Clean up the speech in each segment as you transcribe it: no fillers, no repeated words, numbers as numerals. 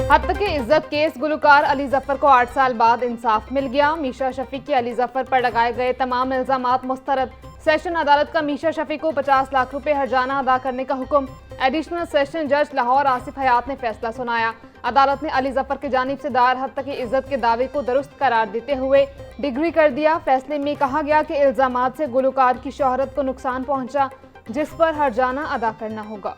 हद तक इज्जत केस गुलकार अली जफर को 8 साल बाद इंसाफ मिल गया। मीशा शफी के अली जफर पर लगाए गए तमाम इल्जामात मुस्तरद। सेशन अदालत का मीशा शफी को 50 लाख रुपए हर्जाना अदा करने का हुक्म। एडिशनल सेशन जज लाहौर आसिफ हयात ने फैसला सुनाया। अदालत ने अली जफर की जानिब से दायर हद तक इज्जत के दावे को दुरुस्त करार देते हुए डिग्री कर दिया। फैसले में कहा गया कि इल्जामात से गुलकार की शोहरत को नुकसान पहुंचा, जिस पर हर्जाना अदा करना होगा।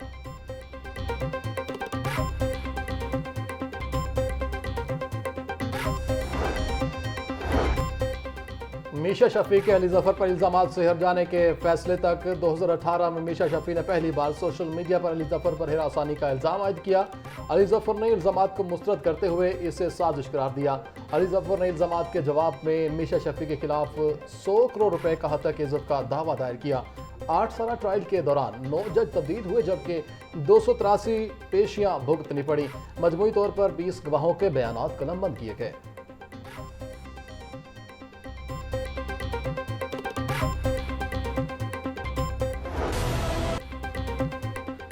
मीशा शफी के अली जफर पर इल्जामात से हर्जाने के फैसले तक 2018 में मीशा शफी ने पहली बार सोशल मीडिया पर अली जफर पर हिरासानी का इल्जाम आयद किया। अली जफर ने इल्जामात को मुस्तरद करते हुए इसे साजिश करार दिया। अली जफर ने इल्जामात के जवाब में मीशा शफी के खिलाफ 100 करोड़ रुपए का हद तक इज्जत का दावा दायर किया। 8 साल ट्रायल के दौरान 9 जज तब्दील हुए, जबकि 283 पेशियां भुगतनी पड़ी। मजमूई तौर पर 20 गवाहों के बयानात कलमबंद किए गए।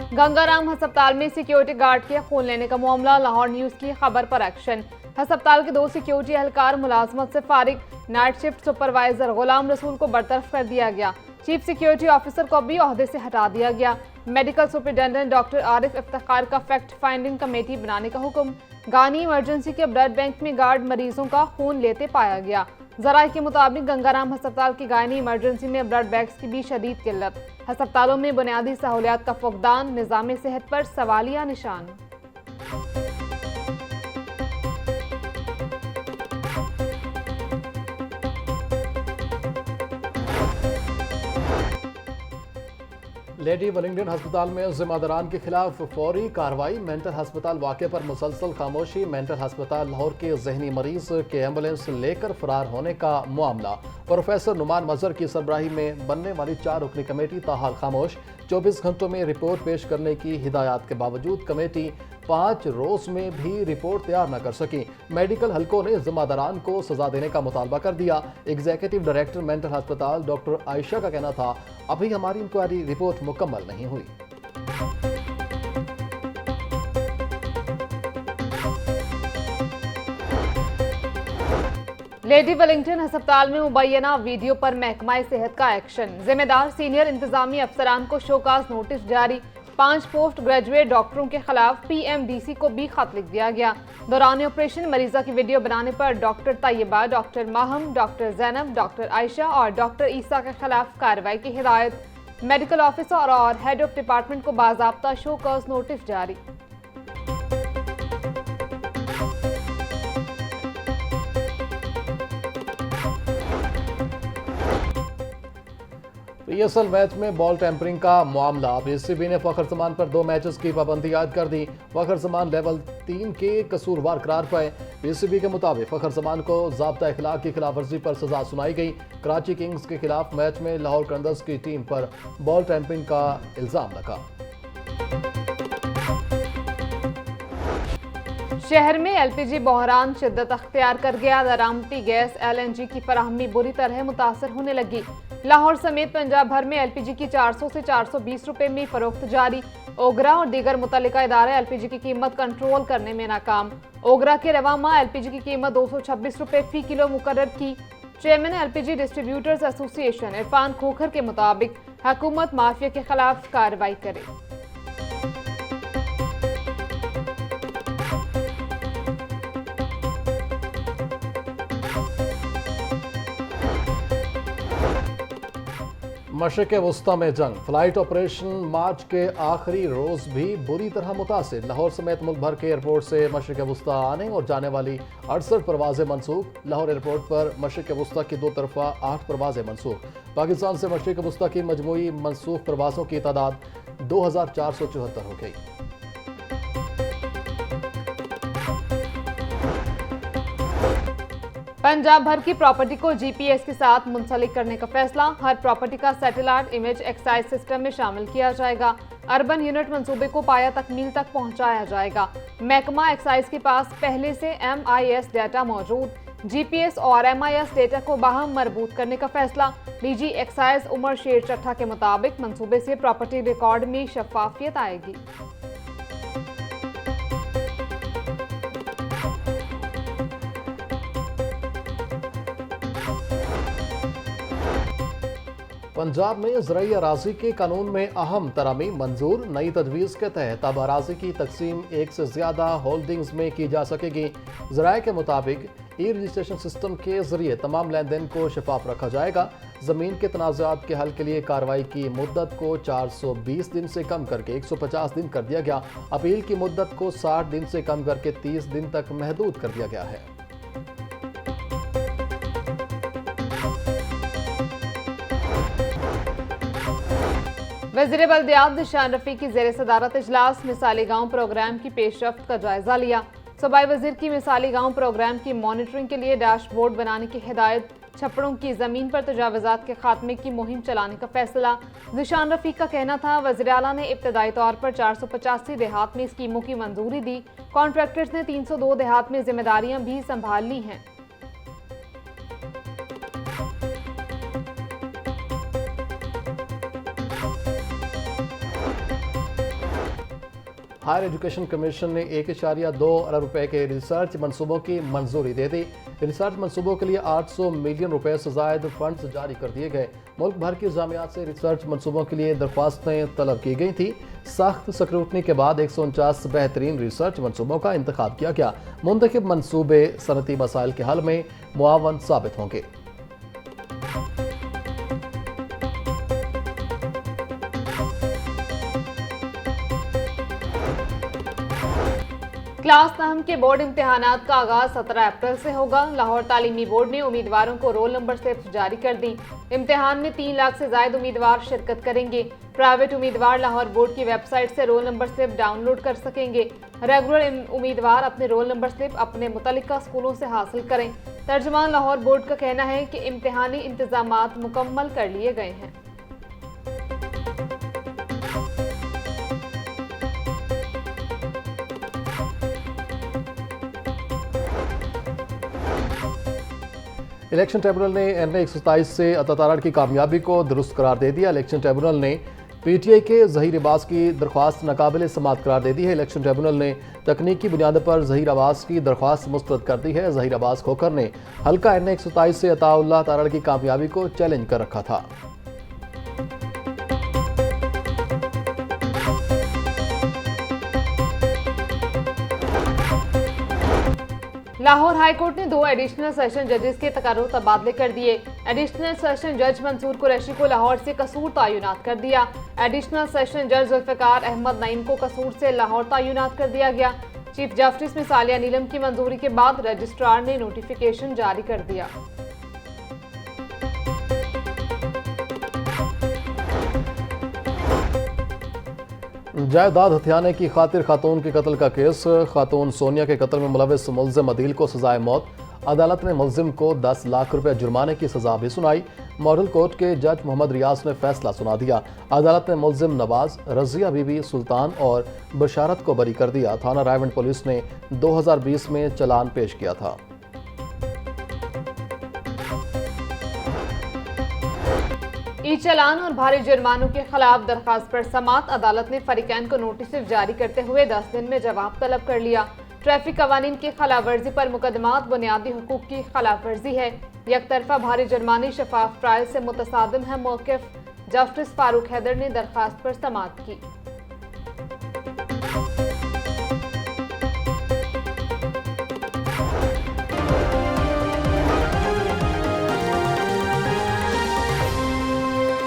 गंगाराम अस्पताल में सिक्योरिटी गार्ड के खून लेने का मामला। लाहौर न्यूज की खबर पर एक्शन। अस्पताल के 2 सिक्योरिटी एहलकार मुलाजमत से फारिग। Night shift supervisor Ghulam Rasool को बरतरफ कर दिया गया। चीफ सिक्योरिटी ऑफिसर को भी ओहदे से हटा दिया गया। Medical superintendent doctor Arif Iftikhar का फैक्ट फाइंडिंग कमेटी बनाने का हुक्म। गानी इमरजेंसी के ब्लड बैंक में गार्ड मरीजों का खून लेते पाया गया। जराये के मुताबिक गंगाराम अस्पताल की गायनी इमरजेंसी में ब्लड बैंक्स की भी शदीद किल्लत। अस्पतालों में बुनियादी सहूलियात का फुकदान, निज़ाम सेहत पर सवालिया निशान। लेडी वेलिंगटन अस्पताल में जिम्मेदारान के खिलाफ फौरी कार्रवाई। मेंटल अस्पताल वाक़े पर मुसलसल खामोशी। मेंटल अस्पताल लाहौर के जहनी मरीज के एम्बुलेंस लेकर फरार होने का मामला। प्रोफेसर नुमान मजहर की सरबराही में बनने वाली 4 रुकनी कमेटी ताहाल खामोश। 24 घंटों में रिपोर्ट पेश करने की हिदायत के बावजूद कमेटी 5 रोज में भी रिपोर्ट तैयार न कर सकी। मेडिकल हलकों ने जिम्मेदारान को सजा देने का मुतालबा कर दिया। एग्जीक्यूटिव डायरेक्टर मेंटल अस्पताल डॉक्टर आयशा का कहना था, अभी हमारी इंक्वायरी रिपोर्ट मुकम्मल नहीं हुई। लेडी वेलिंगटन अस्पताल में मुबैना वीडियो पर महकमा सेहत का एक्शन। जिम्मेदार सीनियर इंतजामी अफसरान को शोकाज नोटिस जारी। 5 पोस्ट ग्रेजुएट डॉक्टरों के खिलाफ PMDC को भी खत लिख दिया गया। दौरान ऑपरेशन मरीजा की वीडियो बनाने पर doctor Tayyaba, doctor Maham, doctor Zainab, doctor Ayesha और डॉक्टर ईसा के खिलाफ कार्रवाई की हिदायत। मेडिकल ऑफिसर और हेड ऑफ डिपार्टमेंट को बाज़ाब्ता शोकाज नोटिस जारी। PSL मैच में बॉल टेम्परिंग का मामला। PCB ने फखर जमान पर 2 मैचेस की पाबंदी आयद कर दी। फखर जमान लेवल 3 के कसूरवार करार पाए। PCB के मुताबिक फखर जमान को ज़ाब्ता इखलाक की खिलाफ वर्जी पर सजा सुनाई गई। कराची किंग्स के खिलाफ मैच में लाहौर कंडर्स की टीम पर बॉल टेम्परिंग का इल्जाम लगा। शहर में LPG बहरान शिद्दत अख्तियार कर गया। दरामती गैस LNG की फराहमी बुरी तरह मुतासर होने लगी। लाहौर समेत पंजाब भर में LPG की 400 से 420 रुपए में फरोख्त जारी। ओगरा और दीगर मुतल्लिका इदारे LPG की कीमत कंट्रोल करने में नाकाम। ओगरा के रवामा LPG की कीमत 226 रुपए फी किलो मुकर्रर की। Chairman LPG distributors association Irfan Khokhar के मुताबिक हुकूमत माफिया के खिलाफ कार्रवाई करे। मशरिक़ वस्ता में जंग। फ्लाइट ऑपरेशन मार्च के आखिरी रोज भी बुरी तरह मुतासिर। लाहौर समेत मुल्क भर के एयरपोर्ट से मशरिक़ वस्ता आने और जाने वाली 68 परवाजें मनसूख। लाहौर एयरपोर्ट पर मशरिक़ वस्ता की 2 तरफा 8 परवाजें मनसूख। पाकिस्तान से मशरिक़ वस्ता की मजमूई मनसूख परवाजों की तादाद 2474 हो गई। पंजाब भर की प्रॉपर्टी को GPS के साथ मुंसलिक करने का फैसला। हर प्रॉपर्टी का सैटेलाइट इमेज एक्साइज सिस्टम में शामिल किया जाएगा। अर्बन यूनिट मंसूबे को पाया तकमील तक पहुंचाया जाएगा। महकमा एक्साइज के पास पहले से MIS डेटा मौजूद। GPS और MIS डेटा को बाहम मरबूत करने का फैसला। DG एक्साइज उमर शेर चट्ठा के मुताबिक मंसूबे से प्रॉपर्टी रिकॉर्ड में शफाफियत आएगी। पंजाब में ज़राई अराजी के कानून में अहम तरमीम मंजूर। नई तजवीज़ के तहत अब अराजी की तकसीम एक से ज़्यादा होल्डिंग्स में की जा सकेगी। ज़राए के मुताबिक ई रजिस्ट्रेशन सिस्टम के जरिए तमाम लेन देन को शफाफ रखा जाएगा। ज़मीन के तनाज़ात के हल के लिए कार्रवाई की मुद्दत को 420 दिन से कम करके 150 दिन कर दिया गया। अपील की मुद्दत को 60 दिन से कम करके 30 दिन तक महदूद कर दिया गया है। वज़ीर बल्दियात निशान रफ़ी की ज़ेर सदारत इजलास मिसाली गाँव प्रोग्राम की पेशरफ्त का जायजा लिया। सूबाई वज़ीर की मिसाली गाँव प्रोग्राम की मॉनिटरिंग के लिए डैशबोर्ड बनाने की हिदायत। छप्पड़ों की ज़मीन पर तजावज़ात के खात्मे की मुहिम चलाने का फैसला। निशान रफ़ी का कहना था, वज़ीर आला ने इब्तदाई तौर पर 485 देहात में स्कीमों की मंजूरी दी। कॉन्ट्रैक्टर्स ने 302 देहात में जिम्मेदारियां भी संभाल ली हैं। हायर एजुकेशन कमीशन ने 1.2 अरब रुपए के रिसर्च मंसूबों की मंजूरी दे दी। रिसर्च मंसूबों के लिए 800 मिलियन रुपए से ज़ायद फंड्स जारी कर दिए गए। मुल्क भर की जामियात से रिसर्च मंसूबों के लिए दरख्वास्तें तलब की गई थी। सख्त स्क्रूटनी के बाद 149 बेहतरीन रिसर्च मंसूबों का इंतखाब किया गया। मुंतखब मंसूबे सनती मसाइल के हल में मुआवन साबित होंगे। क्लास 9 के बोर्ड इम्तिहानात का आगाज 17 अप्रैल से होगा। लाहौर तालीमी बोर्ड ने उम्मीदवारों को रोल नंबर स्लिप जारी कर दी। इम्तिहान में 3 लाख से ज्यादा उम्मीदवार शिरकत करेंगे। प्राइवेट उम्मीदवार लाहौर बोर्ड की वेबसाइट से रोल नंबर स्लिप डाउनलोड कर सकेंगे। रेगुलर उम्मीदवार अपने रोल नंबर स्लिप अपने मुतल्लिका स्कूलों से हासिल करें। तर्जुमान लाहौर बोर्ड का कहना है कि इम्तिहानी इंतजामात मुकम्मल कर लिए गए हैं। इलेक्शन ट्रिब्यूनल ने NA 127 से अतातारड़ की कामयाबी को दुरुस्त करार दे दिया। इलेक्शन ट्रिब्यूनल ने PTI के ज़हीर अब्बास की दरख्वास्त नाकाबिल समाअत करार दे दी है। इलेक्शन ट्रिब्यूनल ने तकनीकी बुनियाद पर ज़हीर अब्बास की दरख्वास्त मुस्तरद कर दी है। ज़हीर अब्बास खोखर ने हल्का NA 127 से अताउल्लाह तारड़ की कामयाबी को चैलेंज कर रखा था। लाहौर हाईकोर्ट ने 2 एडिशनल सेशन जजेस के तकर्रुर तबादले कर दिए। एडिशनल सेशन जज मंसूर कुरैशी को लाहौर से कसूर तैनात कर दिया। एडिशनल सेशन जज जुल्फ़िकार अहमद नईम को कसूर से लाहौर तैनात कर दिया गया। चीफ जस्टिस मिसालिया नीलम की मंजूरी के बाद रजिस्ट्रार ने नोटिफिकेशन जारी कर दिया। जायदाद हथियाने की खातिर खातून के कत्ल का केस। खातून सोनिया के कत्ल में मुलविस मुल्जिम अदील को सजाए मौत। अदालत ने मुल्जिम को 10 लाख रुपए जुर्माने की सजा भी सुनाई। मॉडल कोर्ट के जज मोहम्मद रियाज ने फैसला सुना दिया। अदालत ने मुल्जिम नवाज, रजिया बीबी, सुल्तान और बशारत को बरी कर दिया। थाना रायवंड पुलिस ने 2020 में चलान पेश किया था। ई चलान और भारी जुर्मानों के खिलाफ दरखास्त पर समाअत। अदालत ने फरीकैन को नोटिस जारी करते हुए 10 दिन में जवाब तलब कर लिया। ट्रैफिक कवानीन की खिलाफ वर्जी पर मुकदमात बुनियादी हुकूक की खिलाफ वर्जी है। एक तरफा भारी जुर्माने शफाफ ट्रायल से मुतसादिम है। मौक़िफ़ जस्टिस फारूक हैदर ने दरखास्त पर समाअत की।